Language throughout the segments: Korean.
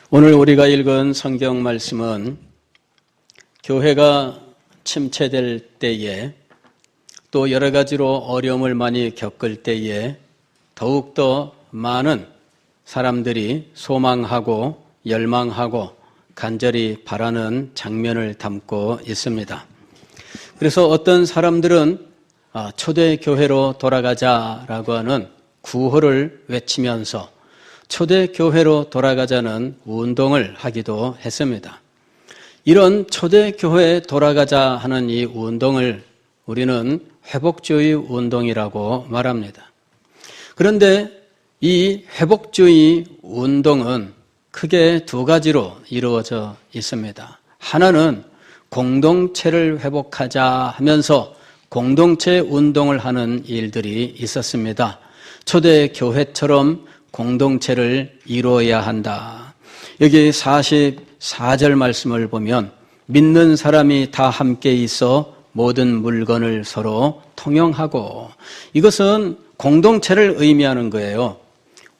오늘 우리가 읽은 성경 말씀은 교회가 침체될 때에 또 여러 가지로 어려움을 많이 겪을 때에 더욱더 많은 사람들이 소망하고 열망하고 간절히 바라는 장면을 담고 있습니다. 그래서 어떤 사람들은 초대교회로 돌아가자라고 하는 구호를 외치면서 초대교회로 돌아가자는 운동을 하기도 했습니다. 이런 초대교회에 돌아가자 하는 이 운동을 우리는 회복주의 운동이라고 말합니다. 그런데 이 회복주의 운동은 크게 두 가지로 이루어져 있습니다. 하나는 공동체를 회복하자 하면서 공동체 운동을 하는 일들이 있었습니다. 초대교회처럼 공동체를 이루어야 한다. 여기 44절 말씀을 보면 믿는 사람이 다 함께 있어 모든 물건을 서로 통용하고, 이것은 공동체를 의미하는 거예요.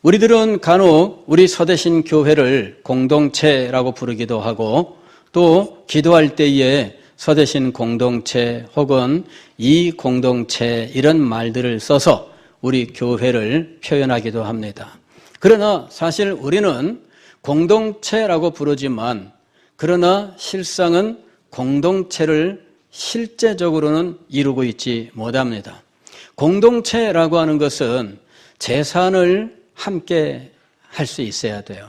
우리들은 간혹 우리 서대신 교회를 공동체라고 부르기도 하고 또 기도할 때에 서대신 공동체 혹은 이 공동체 이런 말들을 써서 우리 교회를 표현하기도 합니다. 그러나 사실 우리는 공동체라고 부르지만 그러나 실상은 공동체를 실제적으로는 이루고 있지 못합니다. 공동체라고 하는 것은 재산을 함께 할 수 있어야 돼요.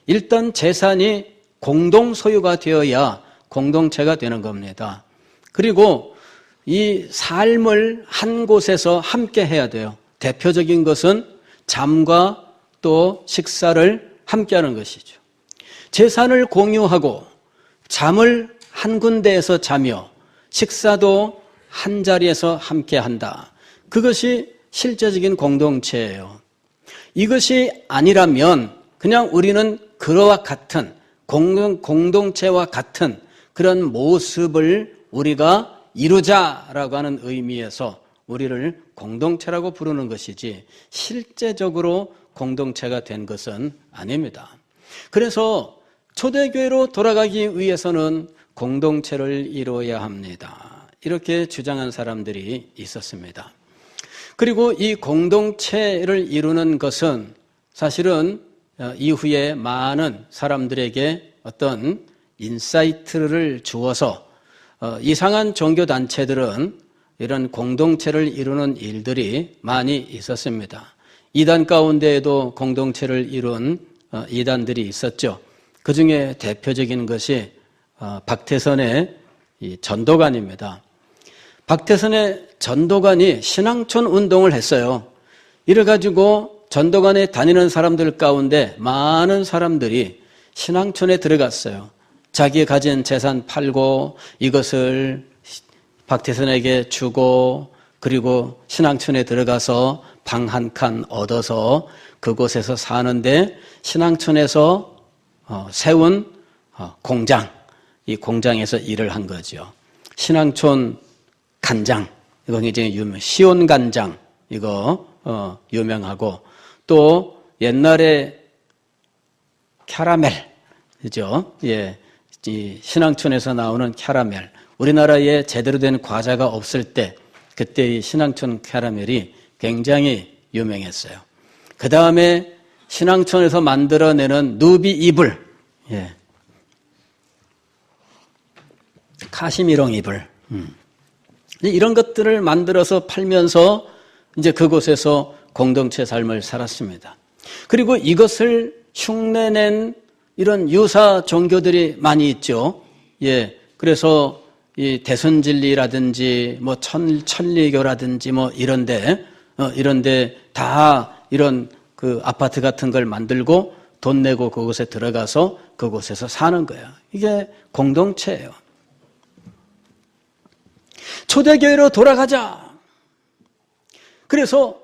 일단 재산이 공동 소유가 되어야 공동체가 되는 겁니다. 그리고 이 삶을 한 곳에서 함께 해야 돼요. 대표적인 것은 잠과 또 식사를 함께 하는 것이죠. 재산을 공유하고 잠을 한 군데에서 자며 식사도 한 자리에서 함께 한다. 그것이 실제적인 공동체예요. 이것이 아니라면 그냥 우리는 그와 같은 공동체와 같은 그런 모습을 우리가 이루자라고 하는 의미에서 우리를 공동체라고 부르는 것이지 실제적으로 공동체가 된 것은 아닙니다. 그래서 초대교회로 돌아가기 위해서는 공동체를 이루어야 합니다. 이렇게 주장한 사람들이 있었습니다. 그리고 이 공동체를 이루는 것은 사실은 이후에 많은 사람들에게 어떤 인사이트를 주어서 이상한 종교단체들은 이런 공동체를 이루는 일들이 많이 있었습니다. 이단 가운데에도 공동체를 이룬 이단들이 있었죠. 그 중에 대표적인 것이 박태선의 전도관입니다. 박태선의 전도관이 신앙촌 운동을 했어요. 이래가지고 전도관에 다니는 사람들 가운데 많은 사람들이 신앙촌에 들어갔어요. 자기 가진 재산 팔고 이것을 박태선에게 주고 그리고 신앙촌에 들어가서 방 한 칸 얻어서 그곳에서 사는데 신앙촌에서 세운 공장, 이 공장에서 일을 한 거죠. 신앙촌 간장, 이거 굉장히 시온 간장, 이거 유명하고 또 옛날에 캐러멜, 그죠? 예, 이 신앙촌에서 나오는 캐러멜. 우리나라에 제대로 된 과자가 없을 때 그때 이 신앙촌 캐러멜이 굉장히 유명했어요. 그 다음에 신앙촌에서 만들어내는 누비 이불, 예, 카시미롱 이불, 이런 것들을 만들어서 팔면서 이제 그곳에서 공동체 삶을 살았습니다. 그리고 이것을 흉내낸 이런 유사 종교들이 많이 있죠. 예, 그래서 이 대선진리라든지 뭐 천리교라든지 뭐 이런데 다 이런 그 아파트 같은 걸 만들고 돈 내고 그곳에 들어가서 그곳에서 사는 거예요. 이게 공동체예요. 초대교회로 돌아가자. 그래서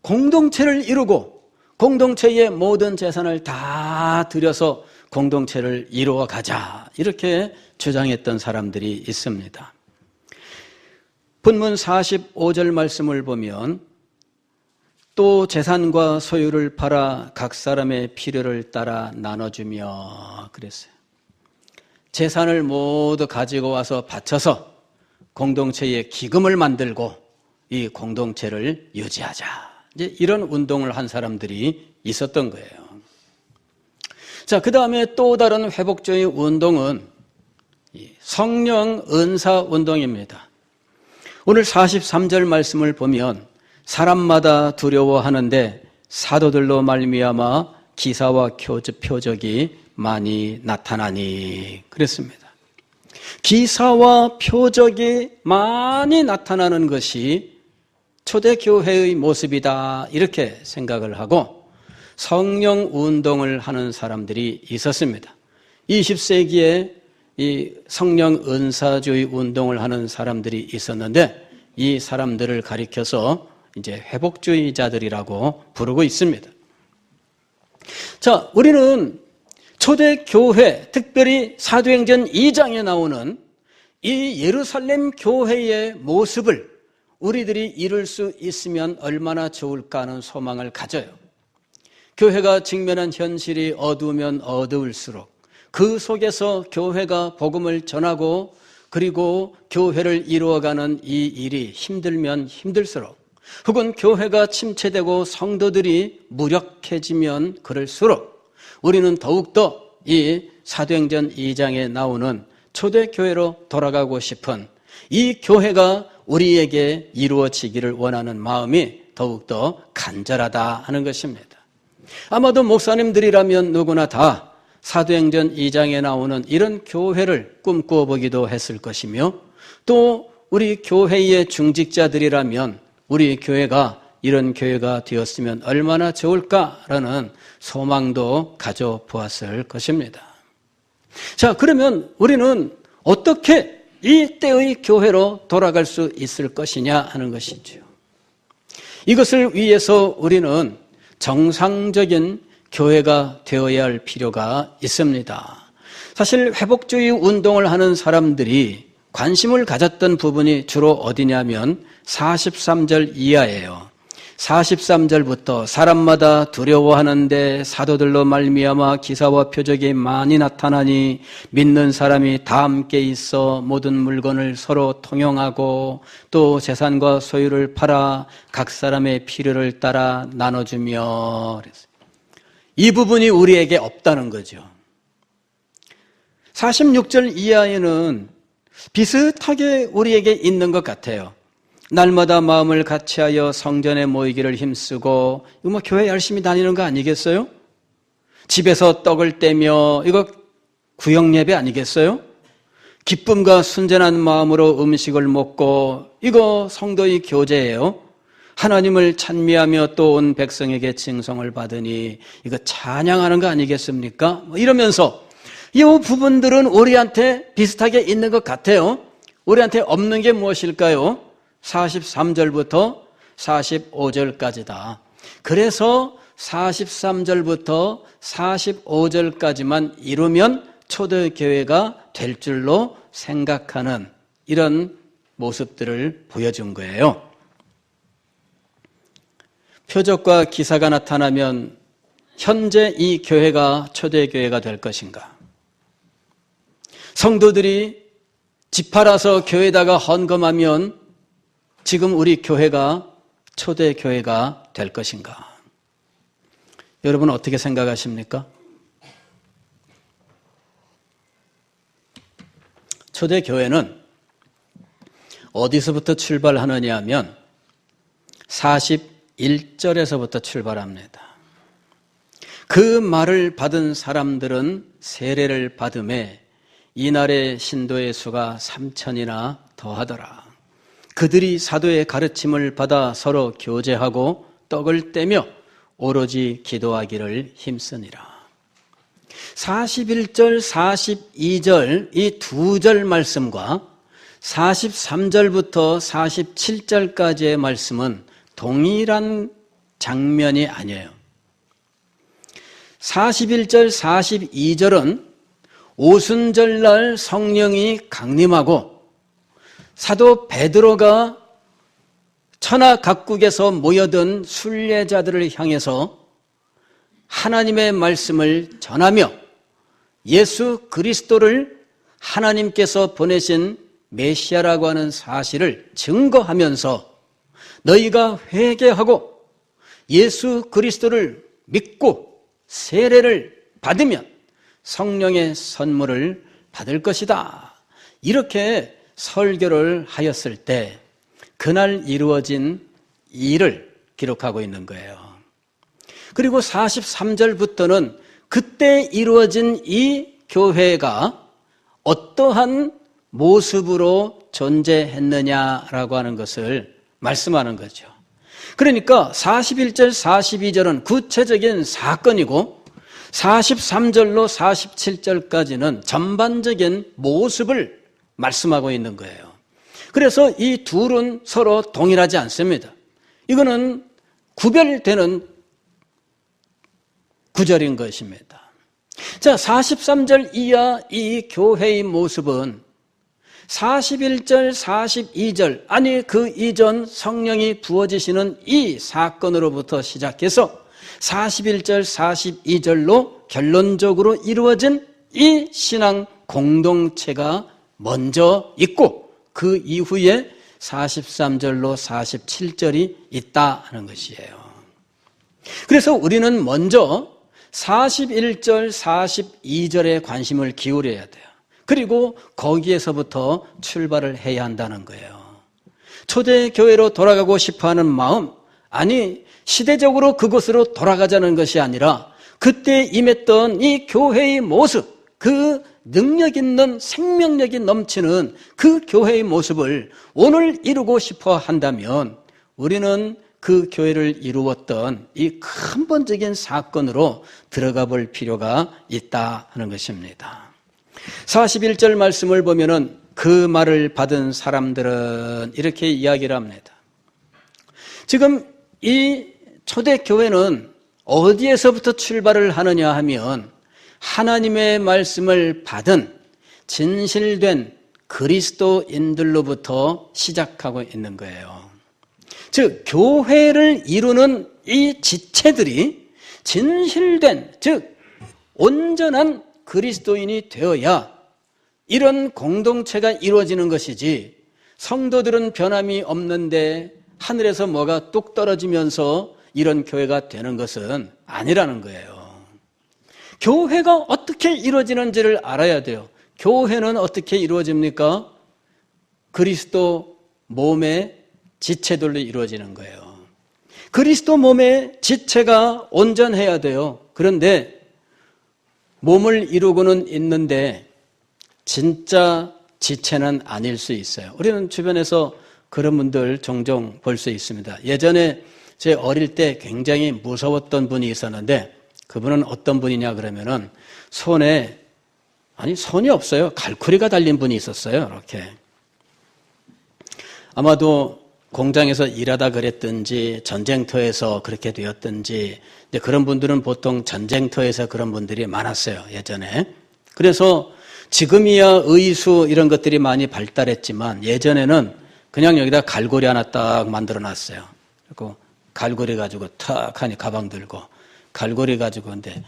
공동체를 이루고 공동체의 모든 재산을 다 들여서 공동체를 이루어 가자. 이렇게 주장했던 사람들이 있습니다. 본문 45절 말씀을 보면 또 재산과 소유를 팔아 각 사람의 필요를 따라 나눠주며 그랬어요. 재산을 모두 가지고 와서 바쳐서 공동체에 기금을 만들고 이 공동체를 유지하자. 이제 이런 운동을 한 사람들이 있었던 거예요. 자, 그 다음에 또 다른 회복주의 운동은 성령 은사 운동입니다. 오늘 43절 말씀을 보면 사람마다 두려워하는데 사도들로 말미암아 기사와 표적이 많이 나타나니 그랬습니다. 기사와 표적이 많이 나타나는 것이 초대교회의 모습이다 이렇게 생각을 하고 성령 운동을 하는 사람들이 있었습니다. 20세기에 이 성령 은사주의 운동을 하는 사람들이 있었는데 이 사람들을 가리켜서 이제 회복주의자들이라고 부르고 있습니다. 자, 우리는 초대교회, 특별히 사도행전 2장에 나오는 이 예루살렘 교회의 모습을 우리들이 이룰 수 있으면 얼마나 좋을까 하는 소망을 가져요. 교회가 직면한 현실이 어두우면 어두울수록 그 속에서 교회가 복음을 전하고 그리고 교회를 이루어가는 이 일이 힘들면 힘들수록 혹은 교회가 침체되고 성도들이 무력해지면 그럴수록 우리는 더욱더 이 사도행전 2장에 나오는 초대교회로 돌아가고 싶은 이 교회가 우리에게 이루어지기를 원하는 마음이 더욱더 간절하다 하는 것입니다. 아마도 목사님들이라면 누구나 다 사도행전 2장에 나오는 이런 교회를 꿈꾸어 보기도 했을 것이며 또 우리 교회의 중직자들이라면 우리 교회가 이런 교회가 되었으면 얼마나 좋을까라는 소망도 가져보았을 것입니다. 자, 그러면 우리는 어떻게 이 때의 교회로 돌아갈 수 있을 것이냐 하는 것이죠. 이것을 위해서 우리는 정상적인 교회가 되어야 할 필요가 있습니다. 사실 회복주의 운동을 하는 사람들이 관심을 가졌던 부분이 주로 어디냐면 43절 이하예요. 43절부터 사람마다 두려워하는데 사도들로 말미암아 기사와 표적이 많이 나타나니 믿는 사람이 다 함께 있어 모든 물건을 서로 통용하고 또 재산과 소유를 팔아 각 사람의 필요를 따라 나눠주며 이 부분이 우리에게 없다는 거죠. 46절 이하에는 비슷하게 우리에게 있는 것 같아요. 날마다 마음을 같이하여 성전에 모이기를 힘쓰고 이거 교회 열심히 다니는 거 아니겠어요? 집에서 떡을 떼며 이거 구역 예배 아니겠어요? 기쁨과 순전한 마음으로 음식을 먹고 이거 성도의 교제예요. 하나님을 찬미하며 또 온 백성에게 칭송을 받으니 이거 찬양하는 거 아니겠습니까? 이러면서 이 부분들은 우리한테 비슷하게 있는 것 같아요. 우리한테 없는 게 무엇일까요? 43절부터 45절까지다. 그래서 43절부터 45절까지만 이루면 초대교회가 될 줄로 생각하는 이런 모습들을 보여준 거예요. 표적과 기사가 나타나면 현재 이 교회가 초대교회가 될 것인가? 성도들이 집 팔아서 교회에다가 헌금하면 지금 우리 교회가 초대교회가 될 것인가? 여러분 어떻게 생각하십니까? 초대교회는 어디서부터 출발하느냐 하면 41절에서부터 출발합니다. 그 말을 받은 사람들은 세례를 받음에 이날의 신도의 수가 3,000이나 더하더라. 그들이 사도의 가르침을 받아 서로 교제하고 떡을 떼며 오로지 기도하기를 힘쓰니라. 41절, 42절 이 두 절 말씀과 43절부터 47절까지의 말씀은 동일한 장면이 아니에요. 41절, 42절은 오순절날 성령이 강림하고 사도 베드로가 천하 각국에서 모여든 순례자들을 향해서 하나님의 말씀을 전하며 예수 그리스도를 하나님께서 보내신 메시아라고 하는 사실을 증거하면서 너희가 회개하고 예수 그리스도를 믿고 세례를 받으면 성령의 선물을 받을 것이다. 이렇게 설교를 하였을 때 그날 이루어진 일을 기록하고 있는 거예요. 그리고 43절부터는 그때 이루어진 이 교회가 어떠한 모습으로 존재했느냐라고 하는 것을 말씀하는 거죠. 그러니까 41절, 42절은 구체적인 사건이고 43절로 47절까지는 전반적인 모습을 말씀하고 있는 거예요. 그래서 이 둘은 서로 동일하지 않습니다. 이거는 구별되는 구절인 것입니다. 자, 43절 이하 이 교회의 모습은 41절, 42절, 아니 그 이전 성령이 부어지시는 이 사건으로부터 시작해서 41절, 42절로 결론적으로 이루어진 이 신앙 공동체가 먼저 있고 그 이후에 43절로 47절이 있다 하는 것이에요. 그래서 우리는 먼저 41절, 42절에 관심을 기울여야 돼요. 그리고 거기에서부터 출발을 해야 한다는 거예요. 초대교회로 돌아가고 싶어하는 마음, 아니 시대적으로 그곳으로 돌아가자는 것이 아니라 그때 임했던 이 교회의 모습, 그 능력 있는 생명력이 넘치는 그 교회의 모습을 오늘 이루고 싶어 한다면 우리는 그 교회를 이루었던 이 근본적인 사건으로 들어가 볼 필요가 있다 하는 것입니다. 41절 말씀을 보면은 그 말을 받은 사람들은 이렇게 이야기를 합니다. 지금 이 초대교회는 어디에서부터 출발을 하느냐 하면 하나님의 말씀을 받은 진실된 그리스도인들로부터 시작하고 있는 거예요. 즉 교회를 이루는 이 지체들이 진실된, 즉 온전한 그리스도인이 되어야 이런 공동체가 이루어지는 것이지 성도들은 변함이 없는데 하늘에서 뭐가 뚝 떨어지면서 이런 교회가 되는 것은 아니라는 거예요. 교회가 어떻게 이루어지는지를 알아야 돼요. 교회는 어떻게 이루어집니까? 그리스도 몸의 지체들로 이루어지는 거예요. 그리스도 몸의 지체가 온전해야 돼요. 그런데 몸을 이루고는 있는데 진짜 지체는 아닐 수 있어요. 우리는 주변에서 그런 분들 종종 볼 수 있습니다. 예전에 제 어릴 때 굉장히 무서웠던 분이 있었는데 그분은 어떤 분이냐 그러면은 손이 없어요. 갈고리가 달린 분이 있었어요. 이렇게. 아마도 공장에서 일하다 그랬든지 전쟁터에서 그렇게 되었든지 그런 분들은 보통 전쟁터에서 그런 분들이 많았어요. 예전에. 그래서 지금이야 의수 이런 것들이 많이 발달했지만 예전에는 그냥 여기다 갈고리 하나 딱 만들어 놨어요. 그리고 갈고리 가지고 탁 하니 가방 들고 갈고리 가지고 근데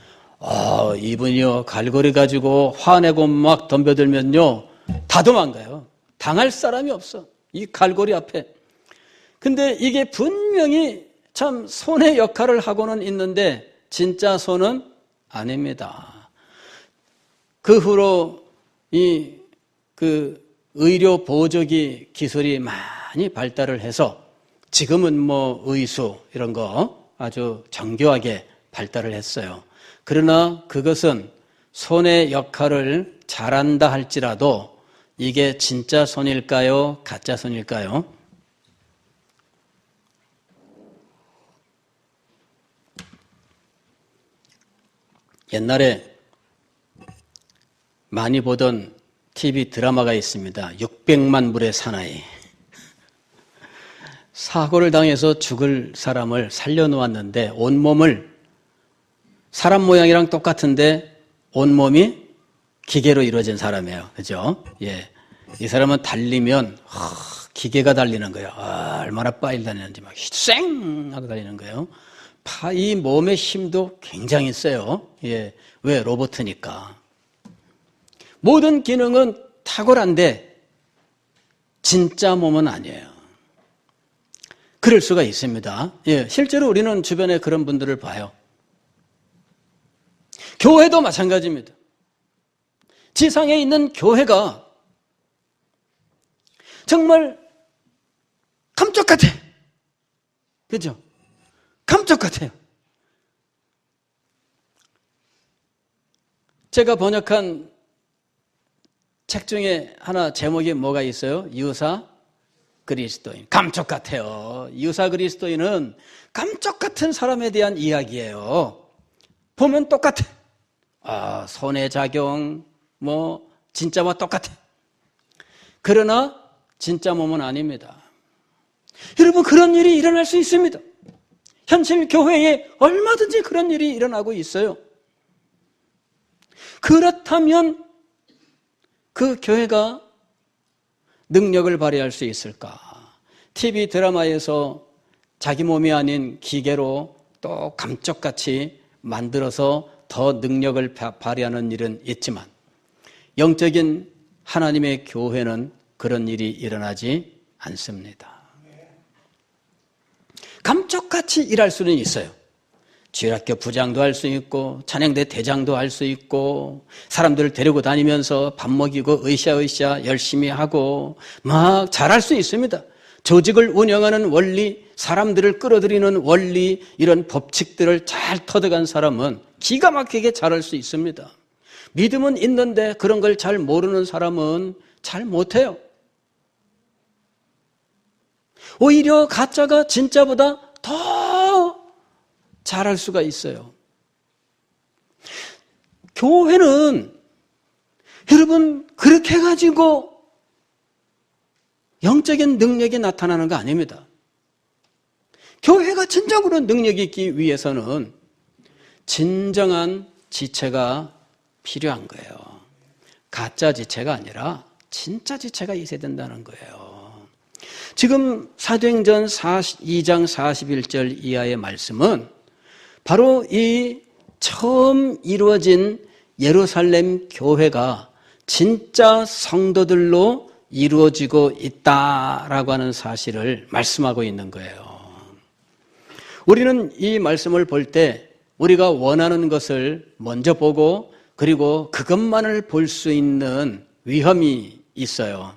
이분이요 갈고리 가지고 화내고 막 덤벼들면요 다 도망가요. 당할 사람이 없어. 이 갈고리 앞에. 근데 이게 분명히 참 손의 역할을 하고는 있는데 진짜 손은 아닙니다. 그 후로 그 의료 보조기 기술이 많이 발달을 해서 지금은 뭐 의수 이런 거 아주 정교하게 발달을 했어요. 그러나 그것은 손의 역할을 잘한다 할지라도 이게 진짜 손일까요? 가짜 손일까요? 옛날에 많이 보던 TV 드라마가 있습니다. 600만 불의 사나이. 사고를 당해서 죽을 사람을 살려놓았는데 온몸을 사람 모양이랑 똑같은데 온몸이 기계로 이루어진 사람이에요. 그죠? 예. 이 사람은 달리면 기계가 달리는 거예요. 얼마나 빨리 다니는지 막 쌩 하고 달리는 거예요. 이 몸의 힘도 굉장히 세요. 예, 왜? 로봇이니까. 모든 기능은 탁월한데 진짜 몸은 아니에요. 그럴 수가 있습니다. 예, 실제로 우리는 주변에 그런 분들을 봐요. 교회도 마찬가지입니다. 지상에 있는 교회가 정말 감쪽 같아. 그죠? 감쪽 같아요. 제가 번역한 책 중에 하나 제목이 뭐가 있어요? 유사 그리스도인. 감쪽 같아요. 유사 그리스도인은 감쪽 같은 사람에 대한 이야기예요. 보면 똑같아. 손의 작용, 진짜와 똑같아. 그러나 진짜 몸은 아닙니다. 여러분, 그런 일이 일어날 수 있습니다. 현실 교회에 얼마든지 그런 일이 일어나고 있어요. 그렇다면 그 교회가 능력을 발휘할 수 있을까? TV 드라마에서 자기 몸이 아닌 기계로 또 감쪽같이 만들어서 더 능력을 발휘하는 일은 있지만 영적인 하나님의 교회는 그런 일이 일어나지 않습니다. 감쪽같이 일할 수는 있어요. 주일학교 부장도 할 수 있고 찬양대 대장도 할 수 있고 사람들을 데리고 다니면서 밥 먹이고 으쌰으쌰 열심히 하고 막 잘할 수 있습니다. 조직을 운영하는 원리, 사람들을 끌어들이는 원리, 이런 법칙들을 잘 터득한 사람은 기가 막히게 잘할 수 있습니다. 믿음은 있는데 그런 걸 잘 모르는 사람은 잘 못해요. 오히려 가짜가 진짜보다 더 잘할 수가 있어요. 교회는 여러분 그렇게 해가지고 영적인 능력이 나타나는 거 아닙니다. 교회가 진정으로 능력이 있기 위해서는 진정한 지체가 필요한 거예요. 가짜 지체가 아니라 진짜 지체가 있어야 된다는 거예요. 지금 사도행전 2장 41절 이하의 말씀은 바로 이 처음 이루어진 예루살렘 교회가 진짜 성도들로 이루어지고 있다라고 하는 사실을 말씀하고 있는 거예요. 우리는 이 말씀을 볼 때 우리가 원하는 것을 먼저 보고 그리고 그것만을 볼 수 있는 위험이 있어요.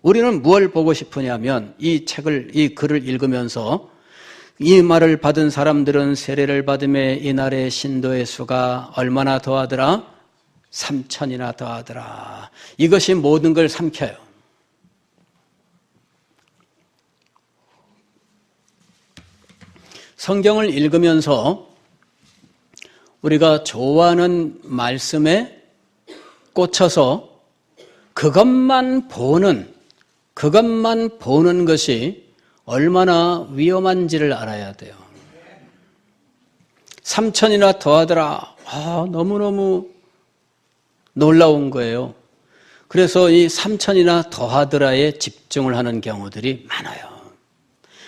우리는 무엇을 보고 싶으냐면 이 글을 읽으면서 이 말을 받은 사람들은 세례를 받음에 이날의 신도의 수가 얼마나 더하더라? 3,000이나 더하더라. 이것이 모든 걸 삼켜요. 성경을 읽으면서 우리가 좋아하는 말씀에 꽂혀서 그것만 보는 것이 얼마나 위험한지를 알아야 돼요. 3,000이나 더하더라. 너무너무 놀라운 거예요. 그래서 이 3,000이나 더하더라에 집중을 하는 경우들이 많아요.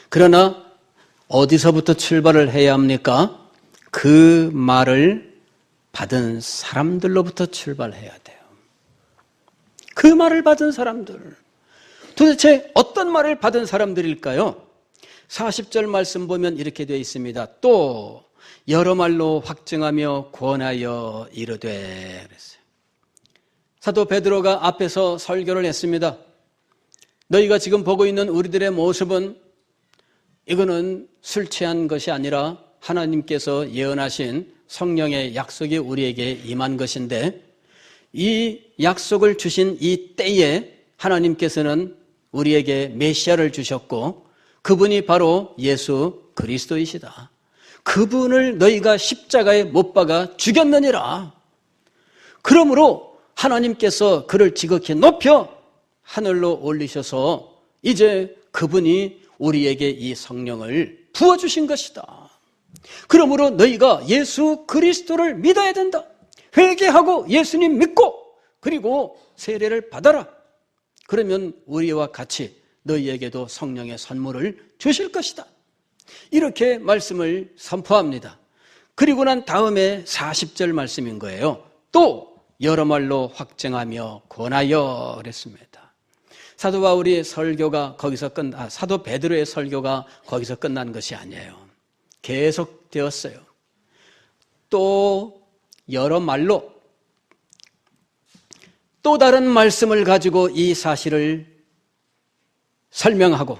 그러나 어디서부터 출발을 해야 합니까? 그 말을 받은 사람들로부터 출발해야 돼요. 그 말을 받은 사람들. 도대체 어떤 말을 받은 사람들일까요? 40절 말씀 보면 이렇게 되어 있습니다. 또 여러 말로 확증하며 권하여 이르되 그랬어요. 사도 베드로가 앞에서 설교를 했습니다. 너희가 지금 보고 있는 우리들의 모습은 이거는 술 취한 것이 아니라 하나님께서 예언하신 성령의 약속이 우리에게 임한 것인데 이 약속을 주신 이 때에 하나님께서는 우리에게 메시아를 주셨고 그분이 바로 예수 그리스도이시다. 그분을 너희가 십자가에 못 박아 죽였느니라. 그러므로 하나님께서 그를 지극히 높여 하늘로 올리셔서 이제 그분이 우리에게 이 성령을 부어주신 것이다. 그러므로 너희가 예수 그리스도를 믿어야 된다. 회개하고 예수님 믿고 그리고 세례를 받아라. 그러면 우리와 같이 너희에게도 성령의 선물을 주실 것이다. 이렇게 말씀을 선포합니다. 그리고 난 다음에 40절 말씀인 거예요. 또 여러 말로 확증하며 권하여 그랬습니다. 사도 바울의 설교가 거기서 사도 베드로의 설교가 거기서 끝난 것이 아니에요. 계속 되었어요. 또 여러 말로 또 다른 말씀을 가지고 이 사실을 설명하고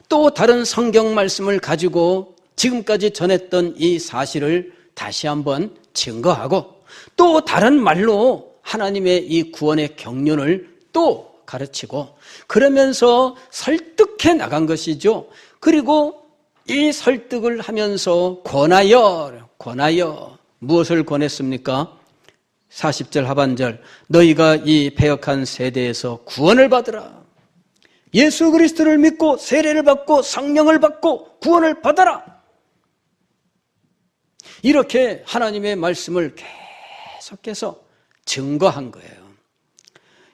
또 다른 성경 말씀을 가지고 지금까지 전했던 이 사실을 다시 한번 증거하고 또 다른 말로 하나님의 이 구원의 경륜을 또 가르치고 그러면서 설득해 나간 것이죠. 그리고 이 설득을 하면서 권하여 무엇을 권했습니까? 40절 하반절 너희가 이 패역한 세대에서 구원을 받으라. 예수 그리스도를 믿고 세례를 받고 성령을 받고 구원을 받아라. 이렇게 하나님의 말씀을 계속해서 증거한 거예요.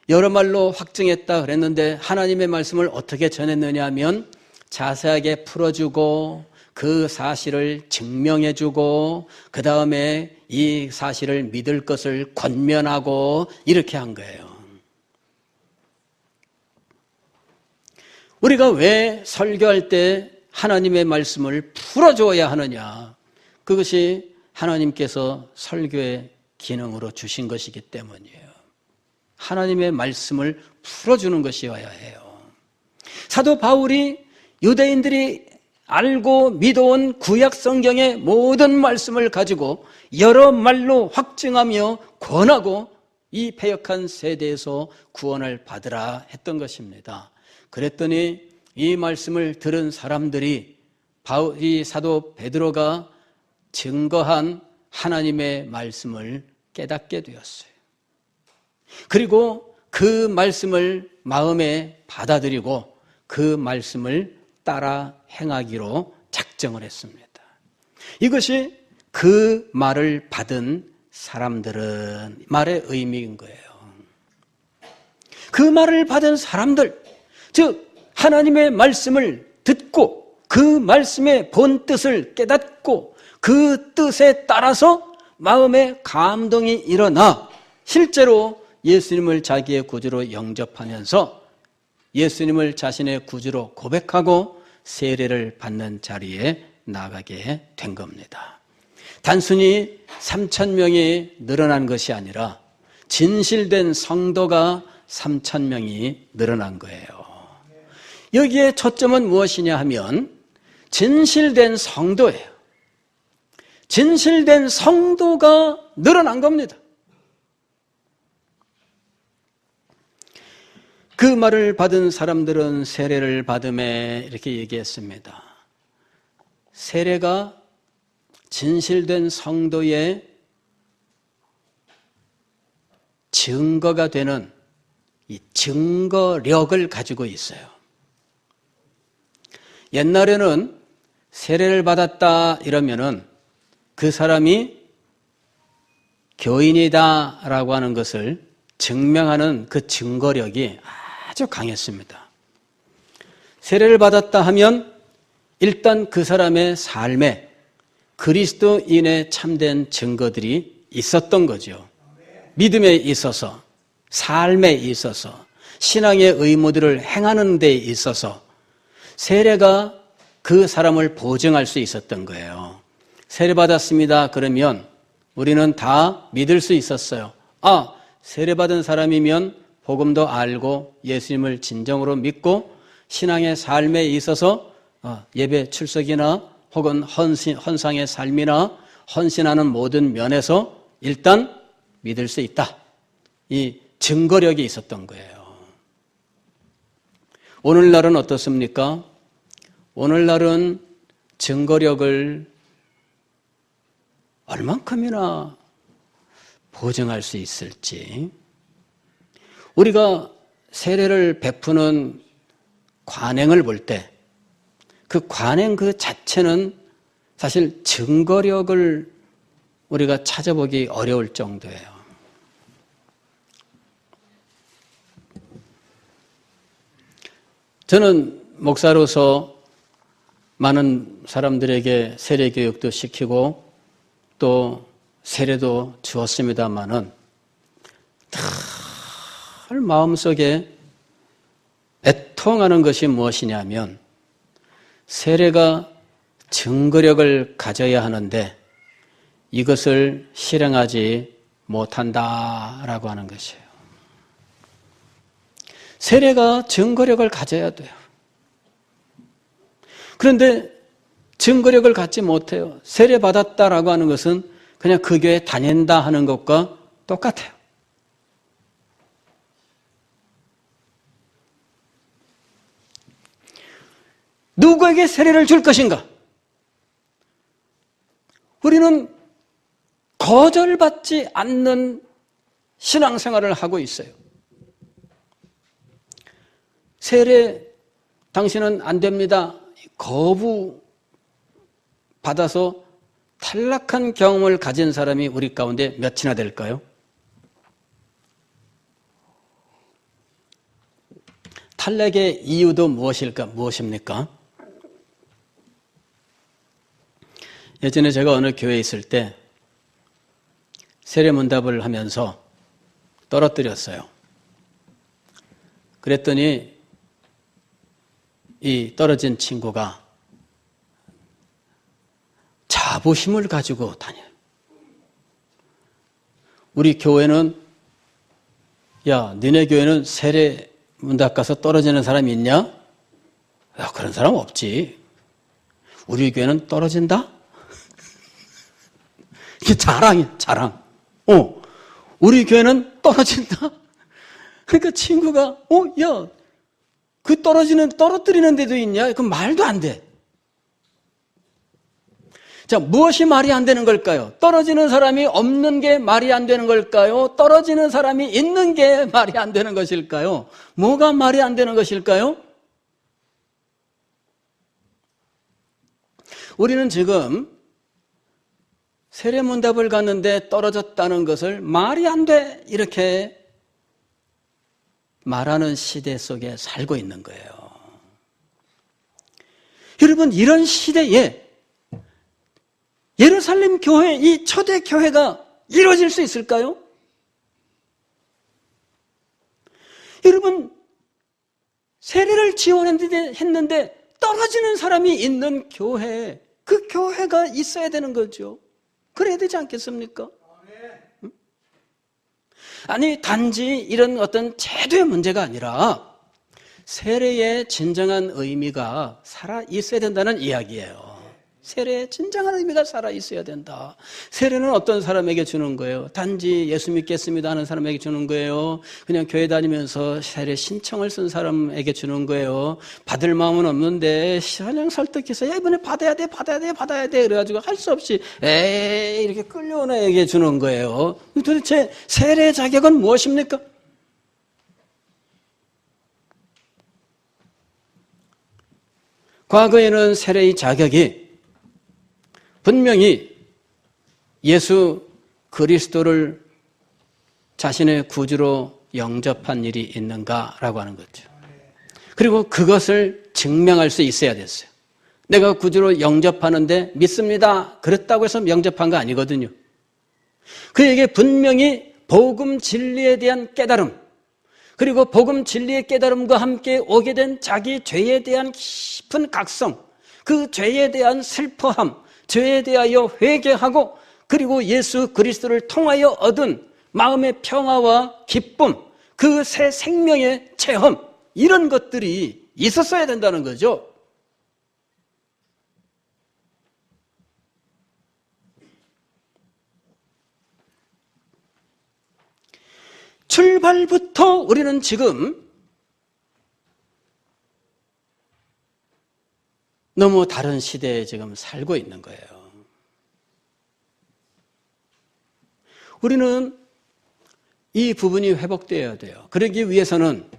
여러 말로 확증했다 그랬는데 하나님의 말씀을 어떻게 전했느냐 하면 자세하게 풀어주고 그 사실을 증명해주고 그 다음에 이 사실을 믿을 것을 권면하고 이렇게 한 거예요. 우리가 왜 설교할 때 하나님의 말씀을 풀어줘야 하느냐? 그것이 하나님께서 설교의 기능으로 주신 것이기 때문이에요. 하나님의 말씀을 풀어주는 것이어야 해요. 사도 바울이 유대인들이 알고 믿어온 구약 성경의 모든 말씀을 가지고 여러 말로 확증하며 권하고 이 패역한 세대에서 구원을 받으라 했던 것입니다. 그랬더니 이 말씀을 들은 사람들이 이 사도 베드로가 증거한 하나님의 말씀을 깨닫게 되었어요. 그리고 그 말씀을 마음에 받아들이고 그 말씀을 따라 행하기로 작정을 했습니다. 이것이 그 말을 받은 사람들은 말의 의미인 거예요. 그 말을 받은 사람들, 즉 하나님의 말씀을 듣고 그 말씀의 본 뜻을 깨닫고 그 뜻에 따라서 마음에 감동이 일어나 실제로 예수님을 자기의 구주로 영접하면서 예수님을 자신의 구주로 고백하고 세례를 받는 자리에 나가게 된 겁니다. 단순히 3,000명이 늘어난 것이 아니라 진실된 성도가 3,000명이 늘어난 거예요. 여기에 초점은 무엇이냐 하면 진실된 성도예요. 진실된 성도가 늘어난 겁니다. 그 말을 받은 사람들은 세례를 받음에 이렇게 얘기했습니다. 세례가 진실된 성도의 증거가 되는 이 증거력을 가지고 있어요. 옛날에는 세례를 받았다 이러면은 그 사람이 교인이다라고 하는 것을 증명하는 그 증거력이 아주 강했습니다. 세례를 받았다 하면 일단 그 사람의 삶에 그리스도인의 참된 증거들이 있었던 거죠. 믿음에 있어서, 삶에 있어서, 신앙의 의무들을 행하는 데 있어서 세례가 그 사람을 보증할 수 있었던 거예요. 세례받았습니다. 그러면 우리는 다 믿을 수 있었어요. 세례받은 사람이면 복음도 알고 예수님을 진정으로 믿고 신앙의 삶에 있어서 예배 출석이나 혹은 헌상의 삶이나 헌신하는 모든 면에서 일단 믿을 수 있다. 이 증거력이 있었던 거예요. 오늘날은 어떻습니까? 오늘날은 증거력을 얼만큼이나 보증할 수 있을지. 우리가 세례를 베푸는 관행을 볼 때 그 관행 그 자체는 사실 증거력을 우리가 찾아보기 어려울 정도예요. 저는 목사로서 많은 사람들에게 세례 교육도 시키고 또 세례도 주었습니다마는 늘 마음속에 애통하는 것이 무엇이냐면 세례가 증거력을 가져야 하는데 이것을 실행하지 못한다라고 하는 것이에요. 세례가 증거력을 가져야 돼요. 그런데 증거력을 갖지 못해요. 세례 받았다라고 하는 것은 그냥 그 교회에 다닌다 하는 것과 똑같아요. 누구에게 세례를 줄 것인가? 우리는 거절받지 않는 신앙생활을 하고 있어요. 세례 당신은 안 됩니다. 거부 받아서 탈락한 경험을 가진 사람이 우리 가운데 몇이나 될까요? 탈락의 이유도 무엇입니까? 예전에 제가 어느 교회에 있을 때 세례문답을 하면서 떨어뜨렸어요. 그랬더니 이 떨어진 친구가 자부심을 가지고 다녀요. 우리 교회는 야, 니네 교회는 세례 문답 가서 떨어지는 사람이 있냐? 야, 그런 사람 없지. 우리 교회는 떨어진다? 이게 자랑이야, 자랑. 우리 교회는 떨어진다? 그러니까 친구가, 야, 그 떨어뜨리는 데도 있냐? 그건 말도 안 돼. 자, 무엇이 말이 안 되는 걸까요? 떨어지는 사람이 없는 게 말이 안 되는 걸까요? 떨어지는 사람이 있는 게 말이 안 되는 것일까요? 뭐가 말이 안 되는 것일까요? 우리는 지금 세례문답을 갔는데 떨어졌다는 것을 말이 안 돼 이렇게 말하는 시대 속에 살고 있는 거예요. 여러분, 이런 시대에 예루살렘 교회, 이 초대 교회가 이루어질 수 있을까요? 여러분, 세례를 지원했는데 떨어지는 사람이 있는 교회, 그 교회가 있어야 되는 거죠. 그래야 되지 않겠습니까? 아니, 단지 이런 어떤 제도의 문제가 아니라 세례의 진정한 의미가 살아 있어야 된다는 이야기예요. 세례의 진정한 의미가 살아 있어야 된다. 세례는 어떤 사람에게 주는 거예요? 단지 예수 믿겠습니다 하는 사람에게 주는 거예요? 그냥 교회 다니면서 세례 신청을 쓴 사람에게 주는 거예요? 받을 마음은 없는데 그냥 설득해서 야, 이번에 받아야 돼 그래가지고 할 수 없이 에이 이렇게 끌려오는 애에게 주는 거예요. 도대체 세례 자격은 무엇입니까? 과거에는 세례의 자격이 분명히 예수 그리스도를 자신의 구주로 영접한 일이 있는가라고 하는 거죠. 그리고 그것을 증명할 수 있어야 됐어요. 내가 구주로 영접하는데 믿습니다. 그랬다고 해서 영접한 거 아니거든요. 그에게 분명히 복음 진리에 대한 깨달음, 그리고 복음 진리의 깨달음과 함께 오게 된 자기 죄에 대한 깊은 각성, 그 죄에 대한 슬퍼함, 죄에 대하여 회개하고 그리고 예수 그리스도를 통하여 얻은 마음의 평화와 기쁨, 그 새 생명의 체험, 이런 것들이 있었어야 된다는 거죠. 출발부터 우리는 지금 너무 다른 시대에 지금 살고 있는 거예요. 우리는 이 부분이 회복되어야 돼요. 그러기 위해서는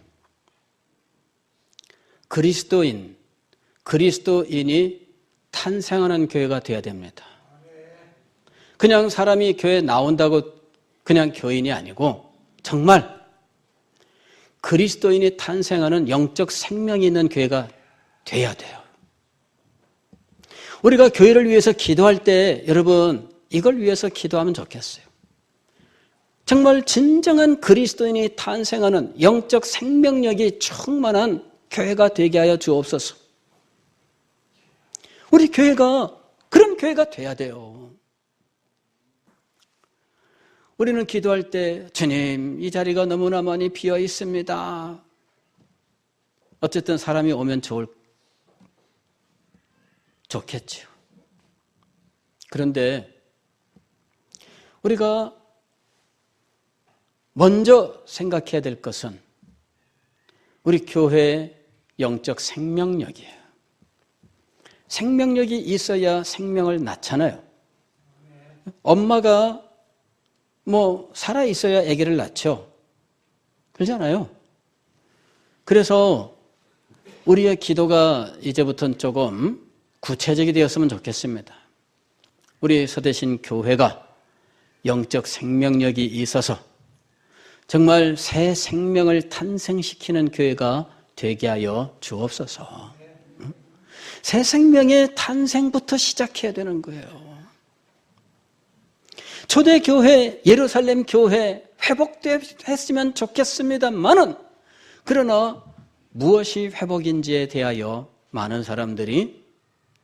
그리스도인이 탄생하는 교회가 되어야 됩니다. 그냥 사람이 교회에 나온다고 그냥 교인이 아니고 정말 그리스도인이 탄생하는 영적 생명이 있는 교회가 돼야 돼요. 우리가 교회를 위해서 기도할 때 여러분 이걸 위해서 기도하면 좋겠어요. 정말 진정한 그리스도인이 탄생하는 영적 생명력이 충만한 교회가 되게 하여 주옵소서. 우리 교회가 그런 교회가 돼야 돼요. 우리는 기도할 때 주님 이 자리가 너무나 많이 비어 있습니다. 어쨌든 사람이 오면 좋겠죠. 그런데 우리가 먼저 생각해야 될 것은 우리 교회의 영적 생명력이에요. 생명력이 있어야 생명을 낳잖아요. 엄마가 살아 있어야 아기를 낳죠. 그러잖아요. 그래서 우리의 기도가 이제부터는 조금 구체적이 되었으면 좋겠습니다. 우리 서대신 교회가 영적 생명력이 있어서 정말 새 생명을 탄생시키는 교회가 되게 하여 주옵소서. 새 생명의 탄생부터 시작해야 되는 거예요. 초대교회, 예루살렘 교회 회복됐으면 좋겠습니다만은 그러나 무엇이 회복인지에 대하여 많은 사람들이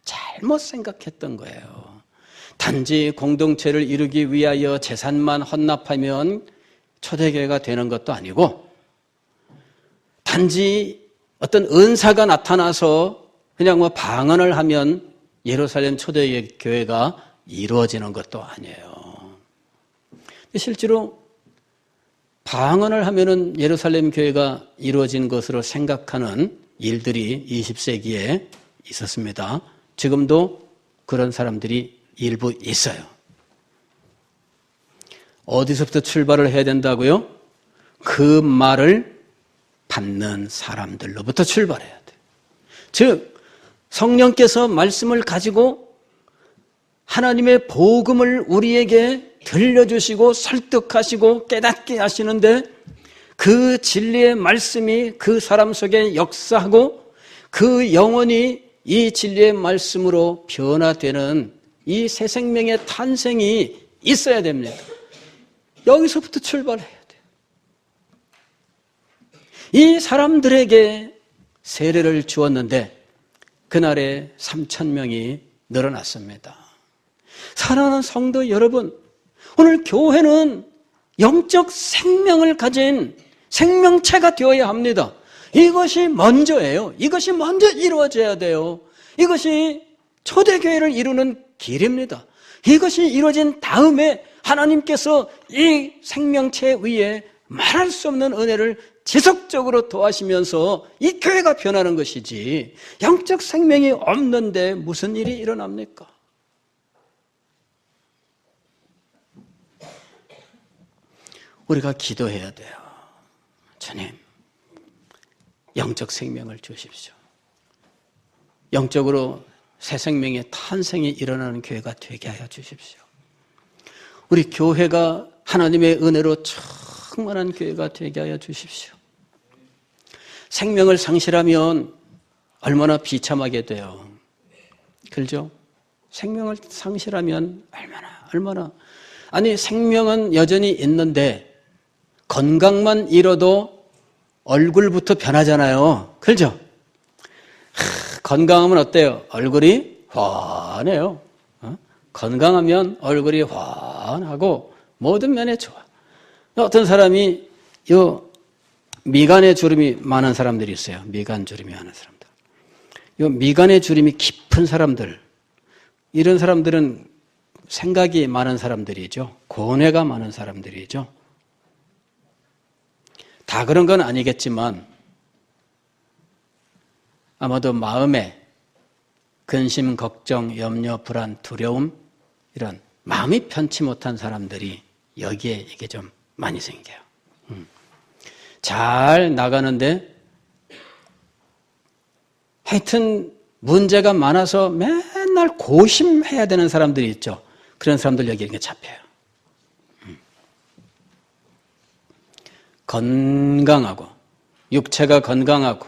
잘못 생각했던 거예요. 단지 공동체를 이루기 위하여 재산만 헌납하면 초대교회가 되는 것도 아니고 단지 어떤 은사가 나타나서 그냥 방언을 하면 예루살렘 초대교회가 이루어지는 것도 아니에요. 실제로 방언을 하면은 예루살렘 교회가 이루어진 것으로 생각하는 일들이 20세기에 있었습니다. 지금도 그런 사람들이 일부 있어요. 어디서부터 출발을 해야 된다고요? 그 말을 받는 사람들로부터 출발해야 돼요. 즉 성령께서 말씀을 가지고 하나님의 복음을 우리에게 들려주시고 설득하시고 깨닫게 하시는데 그 진리의 말씀이 그 사람 속에 역사하고 그 영혼이 이 진리의 말씀으로 변화되는 이 새 생명의 탄생이 있어야 됩니다. 여기서부터 출발해야 돼요. 이 사람들에게 세례를 주었는데 그날에 3,000명이 늘어났습니다. 사랑하는 성도 여러분, 오늘 교회는 영적 생명을 가진 생명체가 되어야 합니다. 이것이 먼저예요. 이것이 먼저 이루어져야 돼요. 이것이 초대교회를 이루는 길입니다. 이것이 이루어진 다음에 하나님께서 이 생명체 위에 말할 수 없는 은혜를 지속적으로 도와시면서 이 교회가 변하는 것이지 영적 생명이 없는데 무슨 일이 일어납니까? 우리가 기도해야 돼요. 주님, 영적 생명을 주십시오. 영적으로 새 생명의 탄생이 일어나는 교회가 되게 하여 주십시오. 우리 교회가 하나님의 은혜로 충만한 교회가 되게 하여 주십시오. 생명을 상실하면 얼마나 비참하게 돼요. 그렇죠? 생명을 상실하면 얼마나 아니 생명은 여전히 있는데 건강만 잃어도 얼굴부터 변하잖아요. 그렇죠? 건강하면 어때요? 얼굴이 환해요. 건강하면 얼굴이 환하고 모든 면에 좋아. 어떤 사람이 미간에 주름이 많은 사람들이 있어요. 미간 주름이 많은 사람들. 미간에 주름이 깊은 사람들, 이런 사람들은 생각이 많은 사람들이죠. 고뇌가 많은 사람들이죠. 다 그런 건 아니겠지만 아마도 마음에 근심, 걱정, 염려, 불안, 두려움 이런 마음이 편치 못한 사람들이 여기에 이게 좀 많이 생겨요. 잘 나가는데 하여튼 문제가 많아서 맨날 고심해야 되는 사람들이 있죠. 그런 사람들 여기 이렇게 잡혀요. 건강하고 육체가 건강하고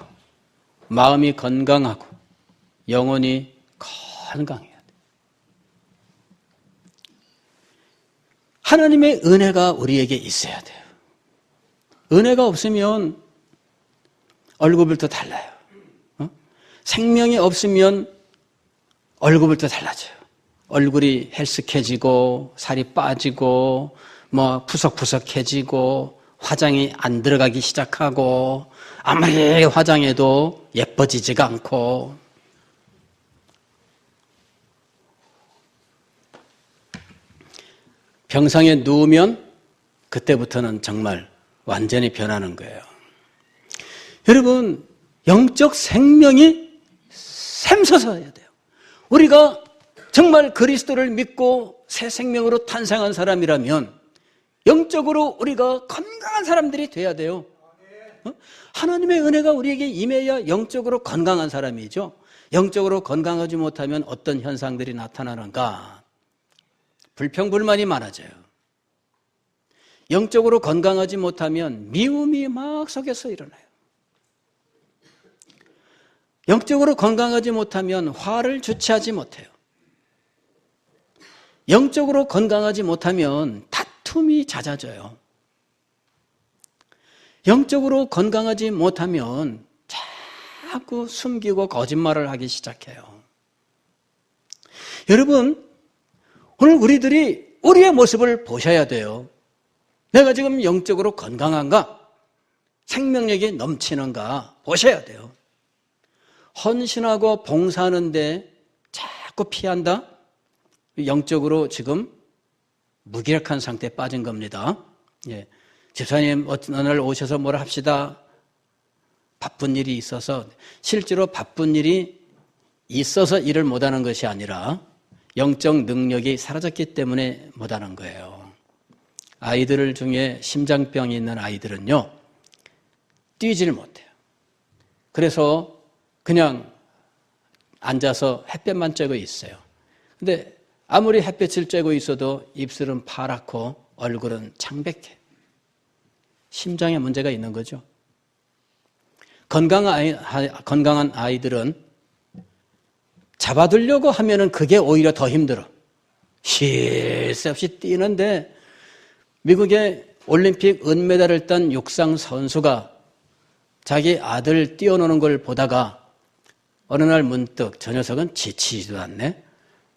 마음이 건강하고 영혼이 건강해야 돼. 하나님의 은혜가 우리에게 있어야 돼요. 은혜가 없으면 얼굴부터 달라요. 생명이 없으면 얼굴부터 달라져요. 얼굴이 헬쓱해지고 살이 빠지고 푸석푸석해지고 화장이 안 들어가기 시작하고 아무리 화장해도 예뻐지지가 않고 병상에 누우면 그때부터는 정말 완전히 변하는 거예요. 여러분, 영적 생명이 샘솟아야 돼요. 우리가 정말 그리스도를 믿고 새 생명으로 탄생한 사람이라면 영적으로 우리가 건강한 사람들이 돼야 돼요. 하나님의 은혜가 우리에게 임해야 영적으로 건강한 사람이죠. 영적으로 건강하지 못하면 어떤 현상들이 나타나는가? 불평불만이 많아져요. 영적으로 건강하지 못하면 미움이 막 속에서 일어나요. 영적으로 건강하지 못하면 화를 주체하지 못해요. 영적으로 건강하지 못하면 다툼이 잦아져요. 영적으로 건강하지 못하면 자꾸 숨기고 거짓말을 하기 시작해요. 여러분, 오늘 우리들이 우리의 모습을 보셔야 돼요. 내가 지금 영적으로 건강한가? 생명력이 넘치는가? 보셔야 돼요. 헌신하고 봉사하는데 자꾸 피한다? 영적으로 지금 무기력한 상태에 빠진 겁니다. 예. 집사님 어느 날 오셔서 뭐라 합시다. 바쁜 일이 있어서, 실제로 바쁜 일이 있어서 일을 못하는 것이 아니라 영적 능력이 사라졌기 때문에 못하는 거예요. 아이들 중에 심장병이 있는 아이들은요, 뛰지를 못해요. 그래서 그냥 앉아서 햇볕만 쬐고 있어요. 근데 아무리 햇볕을 쬐고 있어도 입술은 파랗고 얼굴은 창백해. 심장에 문제가 있는 거죠. 건강한 아이들은 잡아두려고 하면은 그게 오히려 더 힘들어. 쉴 새 없이 뛰는데 미국의 올림픽 은메달을 딴 육상 선수가 자기 아들 뛰어노는 걸 보다가 어느 날 문득 저 녀석은 지치지도 않네.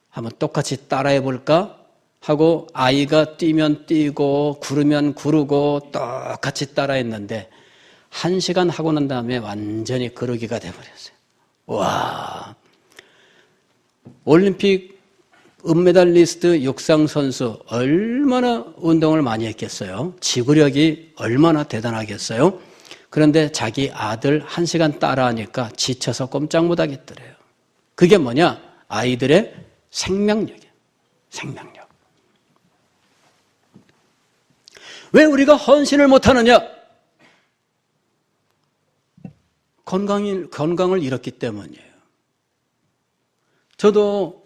한번 똑같이 따라해 볼까 하고 아이가 뛰면 뛰고 구르면 구르고 똑같이 따라했는데 1시간 하고 난 다음에 완전히 거르기가 돼버렸어요. 와, 올림픽 은메달리스트 육상 선수 얼마나 운동을 많이 했겠어요? 지구력이 얼마나 대단하겠어요? 그런데 자기 아들 1시간 따라하니까 지쳐서 꼼짝 못 하겠더래요. 그게 뭐냐? 아이들의 생명력이에요. 생명력. 왜 우리가 헌신을 못하느냐? 건강을 잃었기 때문이에요. 저도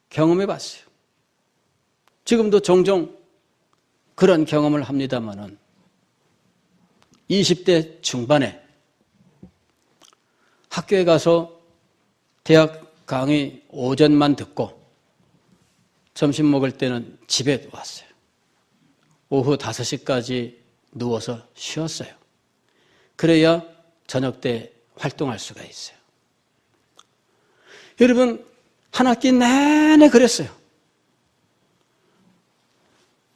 경험해 봤어요. 지금도 종종 그런 경험을 합니다마는 20대 중반에 학교에 가서 대학 강의 오전만 듣고 점심 먹을 때는 집에 왔어요. 오후 5시까지 누워서 쉬었어요. 그래야 저녁 때 활동할 수가 있어요. 여러분, 한 학기 내내 그랬어요.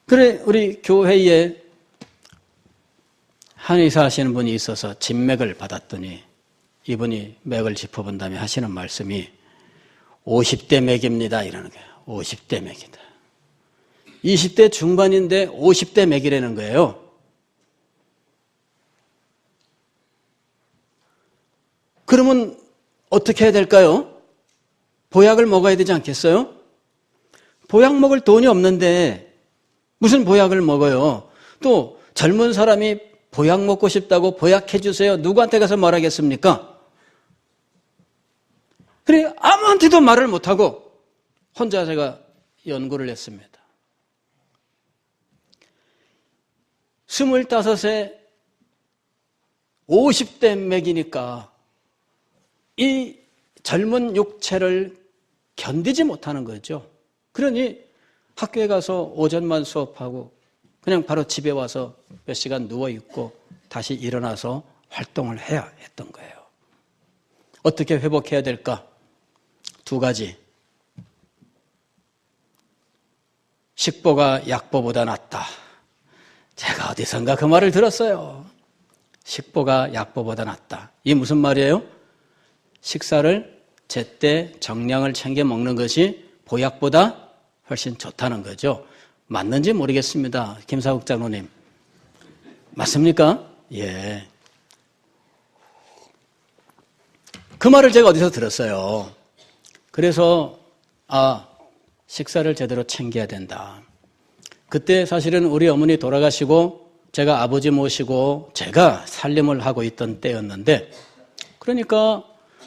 그래, 우리 교회에 한의사 하시는 분이 있어서 진맥을 받았더니 이분이 맥을 짚어본 다음에 하시는 말씀이 50대 맥입니다 이러는 거예요. 50대 맥이다. 20대 중반인데 50대 맥이라는 거예요. 그러면 어떻게 해야 될까요? 보약을 먹어야 되지 않겠어요? 보약 먹을 돈이 없는데 무슨 보약을 먹어요? 또 젊은 사람이 보약 먹고 싶다고 보약해 주세요. 누구한테 가서 말하겠습니까? 그래, 아무한테도 말을 못하고 혼자 제가 연구를 했습니다. 25세 50대 맥이니까 이 젊은 육체를 견디지 못하는 거죠. 그러니 학교에 가서 오전만 수업하고 그냥 바로 집에 와서 몇 시간 누워있고 다시 일어나서 활동을 해야 했던 거예요. 어떻게 회복해야 될까? 두 가지. 식보가 약보보다 낫다. 제가 어디선가 그 말을 들었어요. 식보가 약보보다 낫다. 이게 무슨 말이에요? 식사를 제때 정량을 챙겨 먹는 것이 보약보다 훨씬 좋다는 거죠. 맞는지 모르겠습니다. 김사국 장로님. 맞습니까? 예. 그 말을 제가 어디서 들었어요. 그래서 식사를 제대로 챙겨야 된다. 그때 사실은 우리 어머니 돌아가시고 제가 아버지 모시고 제가 살림을 하고 있던 때였는데 그러니까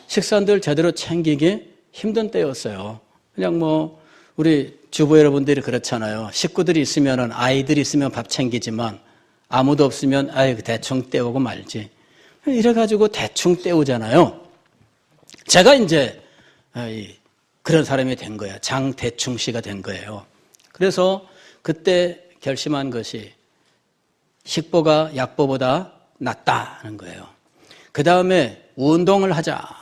식사들 제대로 챙기기 힘든 때였어요. 그냥 뭐 우리 주부 여러분들이 그렇잖아요. 식구들이 있으면 아이들이 있으면 밥 챙기지만 아무도 없으면 대충 때우고 말지. 이래가지고 대충 때우잖아요. 제가 이제 그런 사람이 된 거예요. 장대충 씨가 된 거예요. 그래서 그때 결심한 것이 식보가 약보보다 낫다는 거예요. 그 다음에 운동을 하자.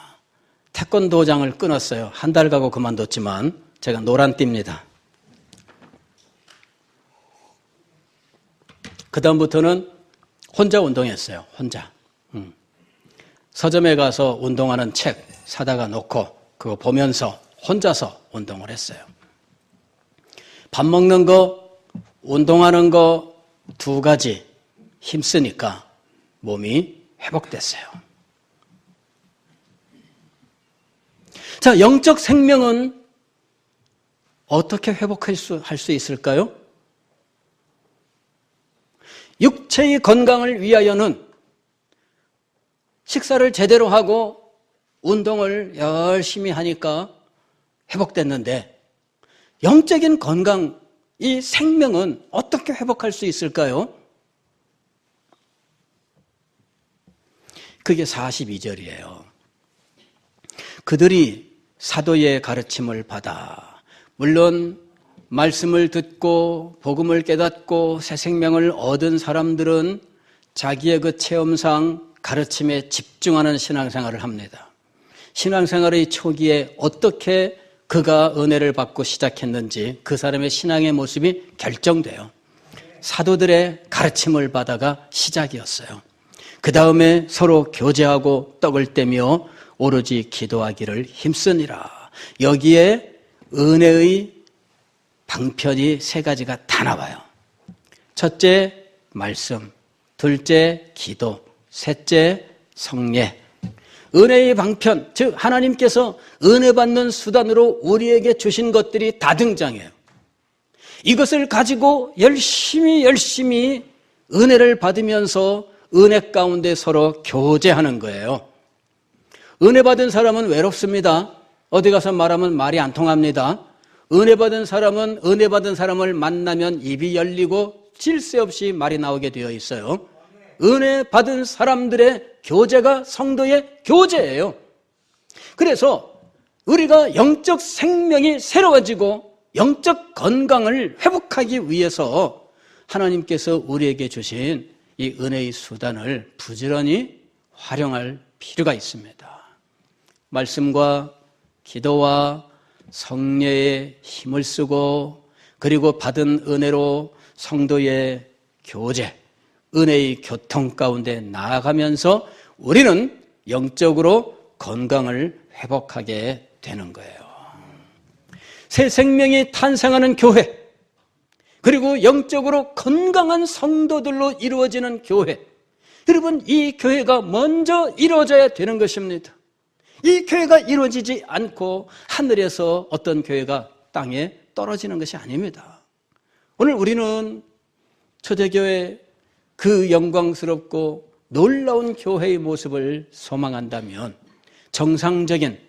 태권도장을 끊었어요. 한 달 가고 그만뒀지만 제가 노란띠입니다. 그 다음부터는 혼자 운동했어요. 혼자. 서점에 가서 운동하는 책 사다가 놓고 그거 보면서 혼자서 운동을 했어요. 밥 먹는 거, 운동하는 거 두 가지 힘쓰니까 몸이 회복됐어요. 자, 영적 생명은 어떻게 회복할 수 있을까요? 육체의 건강을 위하여는 식사를 제대로 하고 운동을 열심히 하니까 회복됐는데 영적인 건강, 이 생명은 어떻게 회복할 수 있을까요? 그게 42절이에요. 그들이 사도의 가르침을 받아 물론 말씀을 듣고 복음을 깨닫고 새 생명을 얻은 사람들은 자기의 그 체험상 가르침에 집중하는 신앙생활을 합니다. 신앙생활의 초기에 어떻게 그가 은혜를 받고 시작했는지 그 사람의 신앙의 모습이 결정돼요. 사도들의 가르침을 받아가 시작이었어요. 그 다음에 서로 교제하고 떡을 떼며 오로지 기도하기를 힘쓰니라. 여기에 은혜의 방편이 세 가지가 다 나와요. 첫째, 말씀. 둘째, 기도. 셋째, 성례. 은혜의 방편, 즉 하나님께서 은혜 받는 수단으로 우리에게 주신 것들이 다 등장해요. 이것을 가지고 열심히 은혜를 받으면서 은혜 가운데 서로 교제하는 거예요. 은혜 받은 사람은 외롭습니다. 어디 가서 말하면 말이 안 통합니다. 은혜 받은 사람은 은혜 받은 사람을 만나면 입이 열리고 질 새 없이 말이 나오게 되어 있어요. 은혜 받은 사람들의 교제가 성도의 교제예요. 그래서 우리가 영적 생명이 새로워지고 영적 건강을 회복하기 위해서 하나님께서 우리에게 주신 이 은혜의 수단을 부지런히 활용할 필요가 있습니다. 말씀과 기도와 성례에 힘을 쓰고 그리고 받은 은혜로 성도의 교제, 은혜의 교통 가운데 나아가면서 우리는 영적으로 건강을 회복하게 되는 거예요. 새 생명이 탄생하는 교회, 그리고 영적으로 건강한 성도들로 이루어지는 교회. 여러분, 이 교회가 먼저 이루어져야 되는 것입니다. 이 교회가 이루어지지 않고 하늘에서 어떤 교회가 땅에 떨어지는 것이 아닙니다. 오늘 우리는 초대교회 그 영광스럽고 놀라운 교회의 모습을 소망한다면 정상적인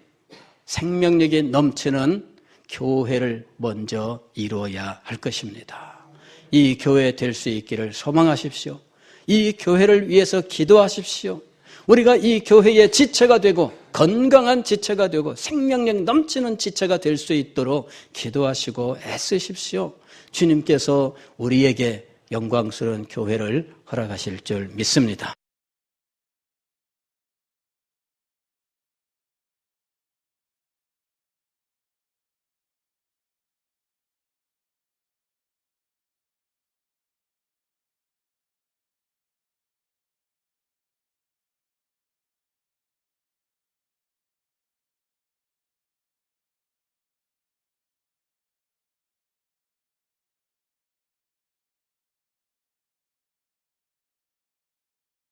생명력이 넘치는 교회를 먼저 이루어야 할 것입니다. 이 교회 될 수 있기를 소망하십시오. 이 교회를 위해서 기도하십시오. 우리가 이 교회의 지체가 되고 건강한 지체가 되고 생명력 넘치는 지체가 될 수 있도록 기도하시고 애쓰십시오. 주님께서 우리에게 영광스러운 교회를 허락하실 줄 믿습니다.